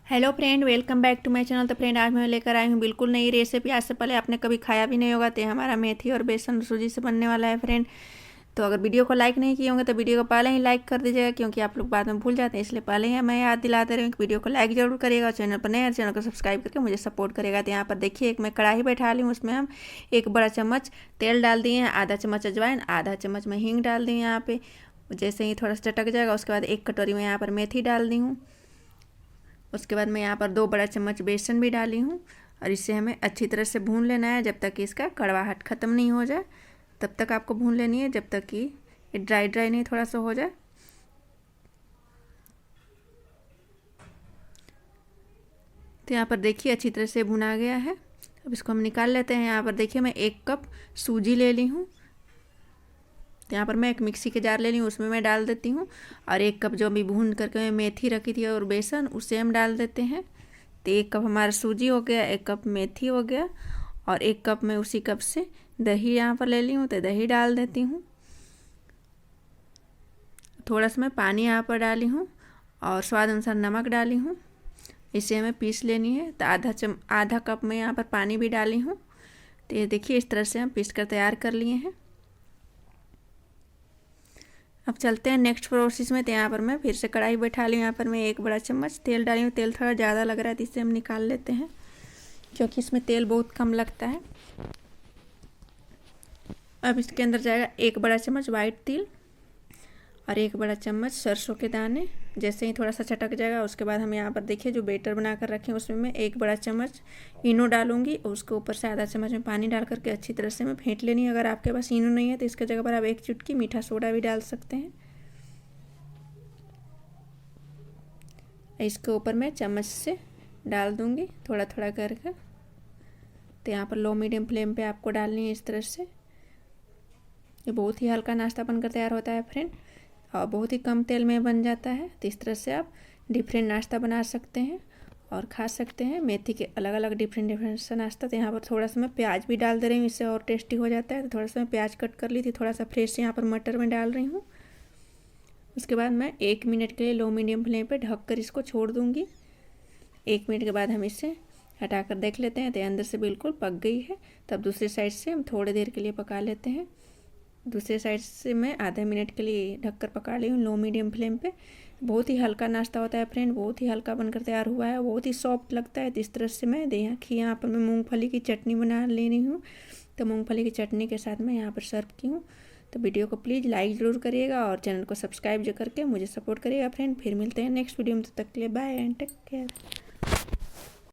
Hello friend, welcome back to my channel. तो friend, आज मैं लेकर आई हूँ बिल्कुल नई रेसिपी। आज से पहले आपने कभी खाया भी नहीं होगा। तो हमारा मेथी और बेसन सूजी से बनने वाला है फ्रेंड। तो अगर वीडियो को लाइक नहीं किए होंगे तो वीडियो को पहले ही लाइक कर दीजिएगा, क्योंकि आप लोग बाद में भूल जाते हैं। इसलिए पहले ही मैं याद दिलाते रही हूँ कि वीडियो को लाइक जरूर करिएगा और चैनल पर नए चैनल को सब्सक्राइब करके मुझे सपोर्ट करेगा। तो यहाँ पर देखिए, एक मैं कढ़ाई बैठा ली हूँ। उसमें हम 1 बड़ा चम्मच तेल डाल दिए हैं, आधा चम्मच अजवाइन, आधा चम्मच में हींग डाल दी यहाँ पे। जैसे ही थोड़ा सा चटक जाएगा उसके बाद 1 कटोरी में यहाँ पर मेथी डाल दी हूँ। उसके बाद मैं यहाँ पर 2 बड़ा चम्मच बेसन भी डाली हूँ और इसे हमें अच्छी तरह से भून लेना है जब तक कि इसका कड़वाहट ख़त्म नहीं हो जाए। तब तक आपको भून लेनी है, जब तक कि ये ड्राई ड्राई नहीं थोड़ा सा हो जाए। तो यहाँ पर देखिए अच्छी तरह से भुना गया है। अब इसको हम निकाल लेते हैं। यहाँ पर देखिए मैं 1 कप सूजी ले ली हूँ। तो यहाँ पर मैं एक मिक्सी के जार ले ली हूँ, उसमें मैं डाल देती हूँ। और 1 कप जो अभी भून करके मैं मेथी रखी थी और बेसन, उसे हम डाल देते हैं। तो 1 कप हमारा सूजी हो गया, 1 कप मेथी हो गया और 1 कप मैं उसी कप से दही यहाँ पर ले ली हूँ। तो दही डाल देती हूँ। थोड़ा सा मैं पानी यहाँ पर डाली हूँ और स्वाद अनुसार नमक डाली हूँ। इसे हमें पीस लेनी है। तो आधा कप में यहाँ पर पानी भी डाली हूँ। तो ये देखिए इस तरह से हम पीस कर तैयार कर लिए हैं। अब चलते हैं नेक्स्ट प्रोसेस में। तो यहाँ पर मैं फिर से कढ़ाई बैठा ली हूँ। यहाँ पर मैं 1 बड़ा चम्मच तेल डाली हूँ। तेल थोड़ा ज़्यादा लग रहा है तो इसे हम निकाल लेते हैं, क्योंकि इसमें तेल बहुत कम लगता है। अब इसके अंदर जाएगा 1 बड़ा चम्मच वाइट तिल और 1 बड़ा चम्मच सरसों के दाने। जैसे ही थोड़ा सा चटक जाएगा उसके बाद हम यहाँ पर देखिए जो बेटर बना कर रखे हैं उसमें मैं 1 बड़ा चम्मच इनो डालूंगी और उसके ऊपर से आधा चम्मच में पानी डाल करके अच्छी तरह से मैं फेंट लेनी है। अगर आपके पास इनो नहीं है तो इसके जगह पर आप 1 चुटकी मीठा सोडा भी डाल सकते हैं। इसके ऊपर मैं चम्मच से डाल दूंगी थोड़ा थोड़ा करके। तो यहाँ पर लो मीडियम फ्लेम पे आपको डालनी है इस तरह से। ये बहुत ही हल्का नाश्ता बनकर तैयार होता है फ्रेंड और बहुत ही कम तेल में बन जाता है। तो इस तरह से आप डिफरेंट नाश्ता बना सकते हैं और खा सकते हैं। मेथी के अलग अलग डिफरेंट सा नाश्ता। तो यहाँ पर थोड़ा सा मैं प्याज भी डाल दे रही हूँ, इससे और टेस्टी हो जाता है। तो थोड़ा सा मैं प्याज कट कर ली थी, थोड़ा सा फ्रेश यहाँ पर मटर में डाल रही हूँ। उसके बाद मैं 1 मिनट के लिए लो मीडियम फ्लेम पर ढक कर इसको छोड़ दूँगी। 1 मिनट के बाद हम इसे हटा कर देख लेते हैं। तो अंदर से बिल्कुल पक गई है। तब दूसरी साइड से हम थोड़ी देर के लिए पका लेते हैं। दूसरे साइड से मैं आधे मिनट के लिए ढककर पका ली हूँ लो मीडियम फ्लेम पे। बहुत ही हल्का नाश्ता होता है फ्रेंड, बहुत ही हल्का बनकर तैयार हुआ है, बहुत ही सॉफ्ट लगता है। तो इस तरह से मैं यहाँ पर मैं मूंगफली की चटनी बना ले रही हूँ। तो मूंगफली की चटनी के साथ मैं यहाँ पर सर्व की हूँ। तो वीडियो को प्लीज़ लाइक ज़रूर करिएगा और चैनल को सब्सक्राइब जो करके मुझे सपोर्ट करिएगा फ्रेंड। फिर मिलते हैं नेक्स्ट वीडियो में, तब तक के लिए बाय एंड टेक केयर।